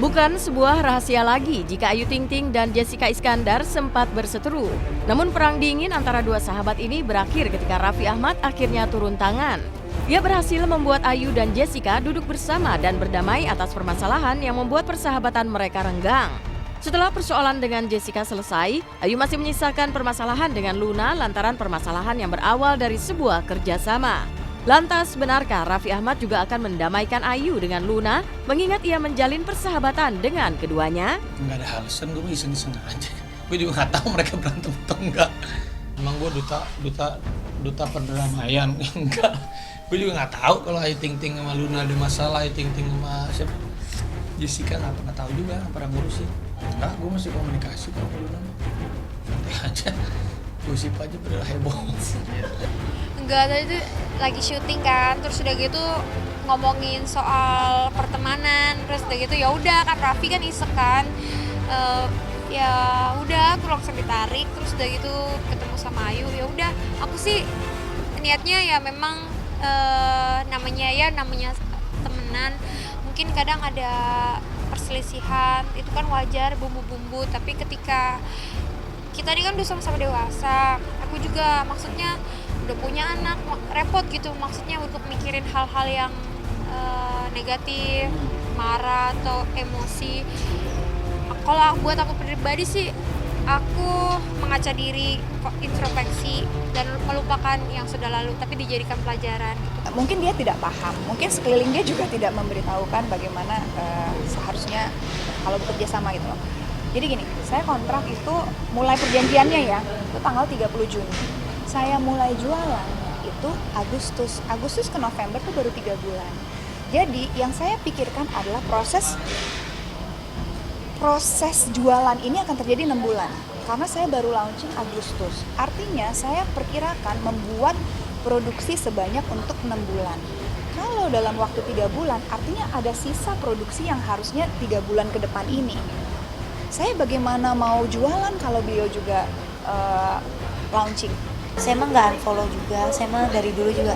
Bukan sebuah rahasia lagi jika Ayu Ting Ting dan Jessica Iskandar sempat berseteru. Namun perang dingin antara dua sahabat ini berakhir ketika Raffi Ahmad akhirnya turun tangan. Ia berhasil membuat Ayu dan Jessica duduk bersama dan berdamai atas permasalahan yang membuat persahabatan mereka renggang. Setelah persoalan dengan Jessica selesai, Ayu masih menyisakan permasalahan dengan Luna lantaran permasalahan yang berawal dari sebuah kerjasama. Lantas, benarkah Raffi Ahmad juga akan mendamaikan Ayu dengan Luna, mengingat ia menjalin persahabatan dengan keduanya? Nggak ada alasan, gue iseng-iseng aja. Gue juga nggak tahu mereka berantem atau enggak. Emang gue duta perdamaian, enggak. Gue juga nggak tahu kalau Ayu Ting Ting sama Luna ada masalah, Ayu Ting Ting sama siapa? Jessica nggak tahu juga, nggak pernah ngurusin. Enggak, gue masih komunikasi kalau Luna. Santai aja, gosip aja pada heboh. Enggak, tadi tuh lagi syuting kan, terus udah gitu ngomongin soal pertemanan, terus udah gitu ya udah kan Raffi kan iseng kan, ya udah aku langsung ditarik, terus udah gitu ketemu sama Ayu, ya udah aku sih niatnya ya memang namanya temenan, mungkin kadang ada perselisihan, itu kan wajar bumbu-bumbu, tapi ketika kita ini kan udah sama-sama dewasa, aku juga maksudnya udah punya anak, repot gitu maksudnya untuk mikirin hal-hal yang negatif, marah atau emosi. Kalau buat aku pribadi sih, aku mengaca diri, introspeksi dan melupakan yang sudah lalu, tapi dijadikan pelajaran gitu. Mungkin dia tidak paham, mungkin sekeliling dia juga tidak memberitahukan bagaimana seharusnya kalau bekerja sama gitu loh. Jadi gini, saya kontrak itu mulai perjanjiannya ya, itu tanggal 30 Juni. Saya mulai jualan itu Agustus ke November itu baru 3 bulan. Jadi yang saya pikirkan adalah proses jualan ini akan terjadi 6 bulan. Karena saya baru launching Agustus. Artinya saya perkirakan membuat produksi sebanyak untuk 6 bulan. Kalau dalam waktu 3 bulan, artinya ada sisa produksi yang harusnya 3 bulan ke depan ini. Saya bagaimana mau jualan kalau beliau juga launching? Saya mah nggak unfollow juga, saya mah dari dulu juga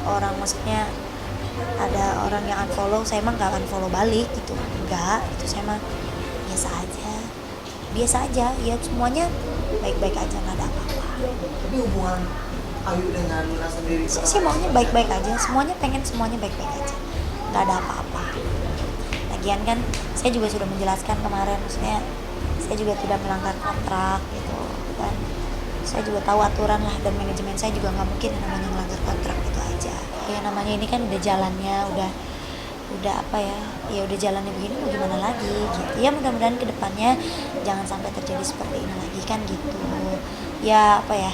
orang, maksudnya ada orang yang unfollow, saya mah nggak unfollow balik gitu, enggak, itu saya mah biasa aja, ya semuanya baik-baik aja, nggak ada apa-apa. Tapi hubungan Ayu dengan Luna sendiri? Saya sih maunya baik-baik aja, semuanya pengen semuanya baik-baik aja, nggak ada apa-apa. Lagian kan saya juga sudah menjelaskan kemarin, maksudnya saya juga tidak melanggar kontrak gitu kan. Saya juga tahu aturan lah, dan manajemen saya juga nggak mungkin namanya melanggar kontrak gitu aja. Ya namanya ini kan udah jalannya, udah apa ya udah jalannya begini, mau gimana lagi gitu. Ya mudah-mudahan kedepannya jangan sampai terjadi seperti ini lagi kan gitu. Ya apa ya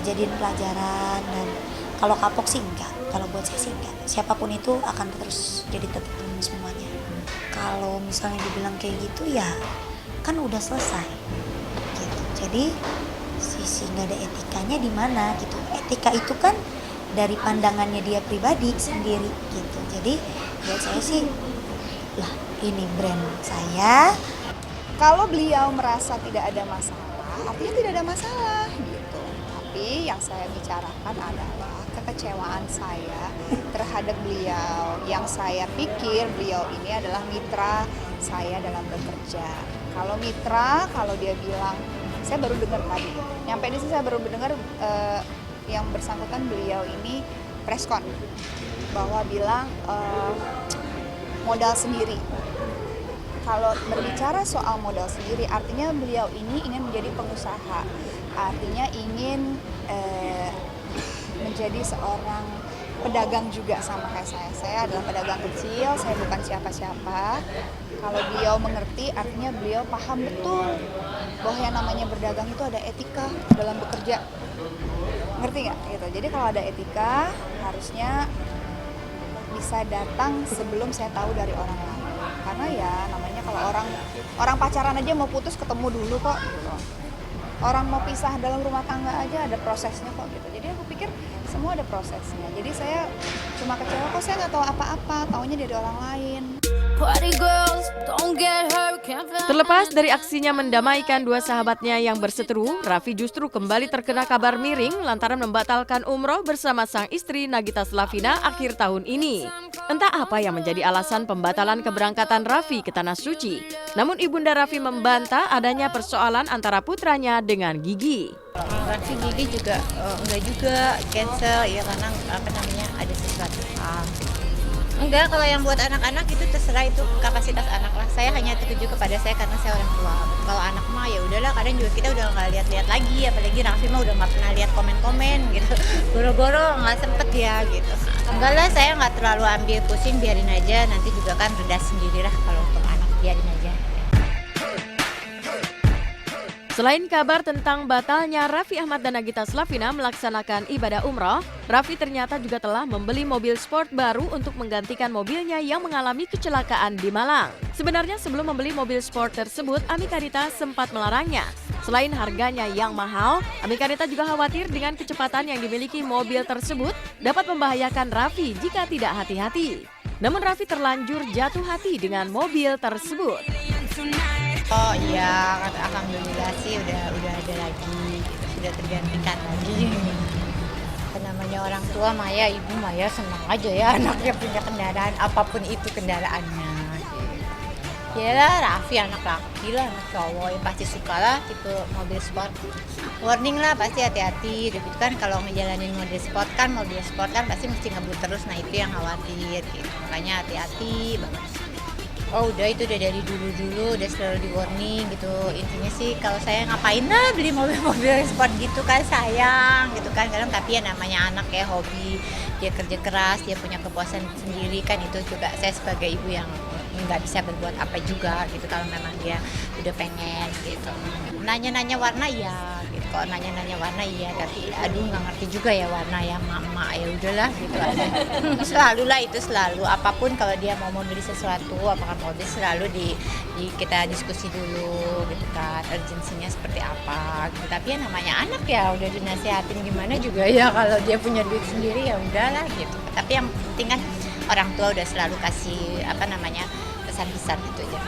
jadiin pelajaran, dan kalau kapok sih enggak, kalau buat saya sih enggak. Siapapun itu akan terus jadi teman semuanya. Kalau misalnya dibilang kayak gitu ya kan udah selesai gitu. Jadi sisi nggak ada etikanya di mana gitu. Etika itu kan dari pandangannya dia pribadi sendiri gitu. Jadi buat saya sih, lah ini brand saya. Kalau beliau merasa tidak ada masalah, artinya tidak ada masalah gitu. Tapi yang saya bicarakan adalah kekecewaan saya terhadap beliau. Yang saya pikir beliau ini adalah mitra saya dalam bekerja. Kalau mitra, kalau dia bilang, saya baru dengar tadi, nyampe di sini saya baru mendengar yang bersangkutan beliau ini preskon bahwa bilang modal sendiri. Kalau berbicara soal modal sendiri, artinya beliau ini ingin menjadi pengusaha, artinya ingin menjadi seorang pedagang juga sama kayak saya. Saya adalah pedagang kecil, saya bukan siapa-siapa. Kalau beliau mengerti, artinya beliau paham betul bahwa yang namanya berdagang itu ada etika dalam bekerja. Ngerti nggak? Gitu. Jadi kalau ada etika, harusnya bisa datang sebelum saya tahu dari orang lain. Karena ya namanya kalau orang pacaran aja mau putus ketemu dulu kok gitu. Orang mau pisah dalam rumah tangga aja ada prosesnya kok gitu. Jadi aku pikir semua ada prosesnya. Jadi saya cuma kecewa kok saya nggak tahu apa-apa, taunya dari orang lain. Party girls, don't get hurt, can't feel Terlepas dari aksinya mendamaikan dua sahabatnya yang berseteru, Raffi justru kembali terkena kabar miring lantaran membatalkan umroh bersama sang istri Nagita Slavina akhir tahun ini. Entah apa yang menjadi alasan pembatalan keberangkatan Raffi ke Tanah Suci. Namun ibunda Raffi membantah adanya persoalan antara putranya dengan Gigi. Raffi Gigi juga enggak juga cancel ya karena ada sesuatu hal. Enggak, kalau yang buat anak-anak itu terserah, itu kapasitas anak lah. Saya hanya tertuju kepada saya karena saya orang tua. Kalau anak mah ya udahlah, kadang juga kita udah nggak lihat-lihat lagi, apalagi Raffi mah udah nggak pernah lihat komen-komen gitu. Goro-goro nggak sempet ya gitu. Enggak lah, saya nggak terlalu ambil pusing, biarin aja, nanti juga kan reda sendirilah kalau untuk anak, biarin aja. Selain kabar tentang batalnya Raffi Ahmad dan Nagita Slavina melaksanakan ibadah umroh, Raffi ternyata juga telah membeli mobil sport baru untuk menggantikan mobilnya yang mengalami kecelakaan di Malang. Sebenarnya sebelum membeli mobil sport tersebut, Amika Rita sempat melarangnya. Selain harganya yang mahal, Amika Rita juga khawatir dengan kecepatan yang dimiliki mobil tersebut dapat membahayakan Raffi jika tidak hati-hati. Namun Raffi terlanjur jatuh hati dengan mobil tersebut. Oh iya, alhamdulillah sih udah ada lagi, gitu, sudah tergantikan lagi. Namanya orang tua Maya, ibu Maya senang aja ya anaknya punya kendaraan, apapun itu kendaraannya. Yalah, Raffi anak laki lah, anak cowok yang pasti suka lah tipe mobil sport. Warning lah, pasti hati-hati. Udah gitu kan kalau ngejalanin mobil sport kan pasti mesti ngebut terus, nah itu yang khawatir gitu. Makanya hati-hati banget. Oh udah, itu udah dari dulu udah selalu di warning gitu. Intinya sih kalau saya ngapain lah beli mobil-mobil sport gitu kan, sayang gitu kan. Kadang tapi ya namanya anak ya, hobi, dia kerja keras, dia punya kepuasan sendiri kan, itu juga saya sebagai ibu yang nggak bisa berbuat apa juga gitu kalau memang dia udah pengen gitu. Nanya-nanya warna ya gitu, kalau nanya-nanya warna iya, tapi aduh nggak ngerti juga ya warna ya mama, ya udahlah gitu aja. Selalu apapun kalau dia mau beli sesuatu apakah mobil, selalu kita diskusi dulu gitu kan, urgensinya seperti apa gitu. Tapi ya namanya anak ya udah dinasihatin gimana juga ya, kalau dia punya duit sendiri ya udahlah gitu. Tapi yang penting kan orang tua udah selalu kasih pesan-pesan gitu aja.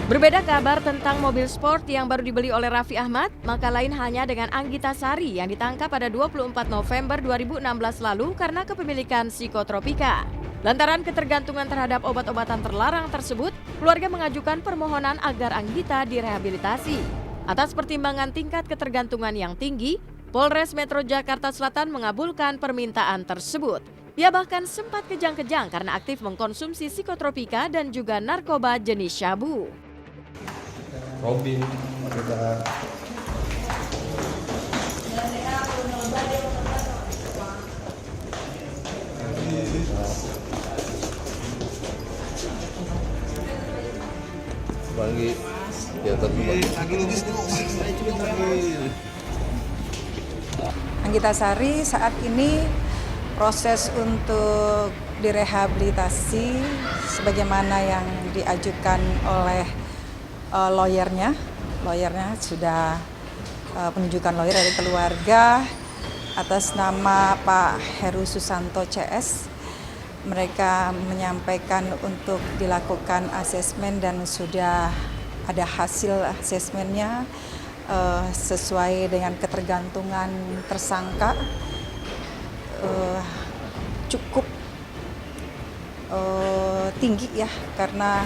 Berbeda kabar tentang mobil sport yang baru dibeli oleh Raffi Ahmad, maka lain hanya dengan Anggita Sari yang ditangkap pada 24 November 2016 lalu karena kepemilikan psikotropika. Lantaran ketergantungan terhadap obat-obatan terlarang tersebut, keluarga mengajukan permohonan agar Anggita direhabilitasi. Atas pertimbangan tingkat ketergantungan yang tinggi, Polres Metro Jakarta Selatan mengabulkan permintaan tersebut. Ia bahkan sempat kejang-kejang karena aktif mengkonsumsi psikotropika dan juga narkoba jenis syabu. Robin kita bagi ya tapi Anggita Sari saat ini proses untuk direhabilitasi sebagaimana yang diajukan oleh lawyernya sudah penunjukan lawyer dari keluarga atas nama Pak Heru Susanto CS. Mereka menyampaikan untuk dilakukan asesmen dan sudah ada hasil asesmennya sesuai dengan ketergantungan tersangka cukup tinggi ya, karena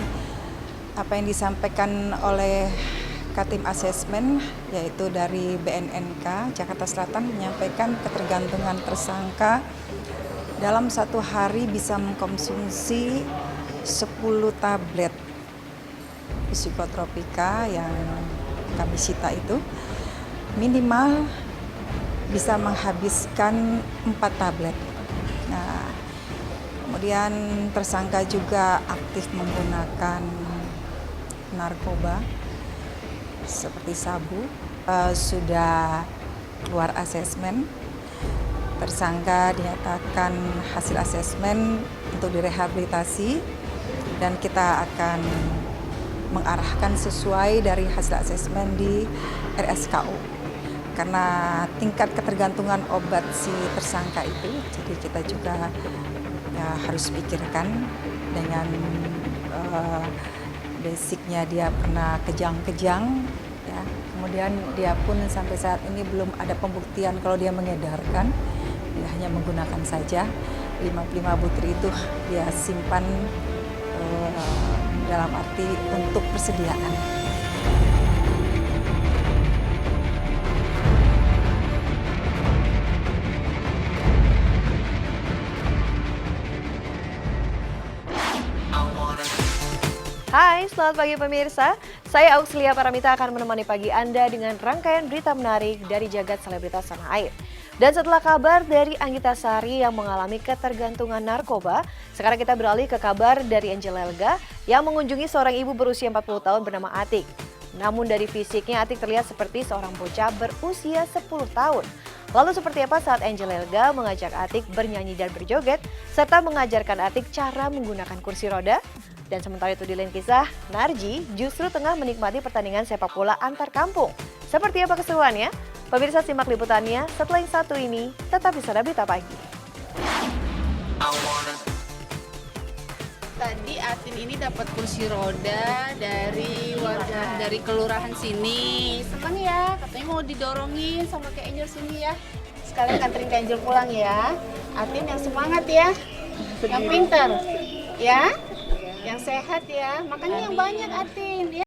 apa yang disampaikan oleh Katim Asesmen yaitu dari BNNK Jakarta Selatan menyampaikan ketergantungan tersangka dalam satu hari bisa mengkonsumsi 10 tablet psikotropika yang kami sita itu minimal bisa menghabiskan 4 tablet. Nah, kemudian tersangka juga aktif menggunakan narkoba seperti sabu. Sudah keluar asesmen, tersangka dinyatakan hasil asesmen untuk direhabilitasi dan kita akan mengarahkan sesuai dari hasil asesmen di RSKU. Karena tingkat ketergantungan obat si tersangka itu, jadi kita juga ya, harus pikirkan dengan basicnya dia pernah kejang-kejang, ya. Kemudian dia pun sampai saat ini belum ada pembuktian kalau dia mengedarkan, dia hanya menggunakan saja 55 butir itu dia simpan dalam arti untuk persediaan. Hai, selamat pagi pemirsa. Saya Auxilia Paramita akan menemani pagi Anda dengan rangkaian berita menarik dari jagat selebritas tanah air. Dan setelah kabar dari Anggita Sari yang mengalami ketergantungan narkoba, sekarang kita beralih ke kabar dari Angel Elga yang mengunjungi seorang ibu berusia 40 tahun bernama Atik. Namun dari fisiknya Atik terlihat seperti seorang bocah berusia 10 tahun. Lalu seperti apa saat Angel Elga mengajak Atik bernyanyi dan berjoget, serta mengajarkan Atik cara menggunakan kursi roda? Dan sementara itu di lain kisah, Narji justru tengah menikmati pertandingan sepak bola antar kampung. Seperti apa keseruannya? Pemirsa simak liputannya setelah yang satu ini, tetap di Sada Berita Pagi. Tadi Atin ini dapat kursi roda dari warga dari kelurahan sini. Senang ya, katanya mau didorongin sama Kak Angel sini ya. Sekalian kanterin Kak Angel pulang ya. Atin yang semangat ya, yang pintar ya. Yang sehat ya, makanya yang banyak Atin ya.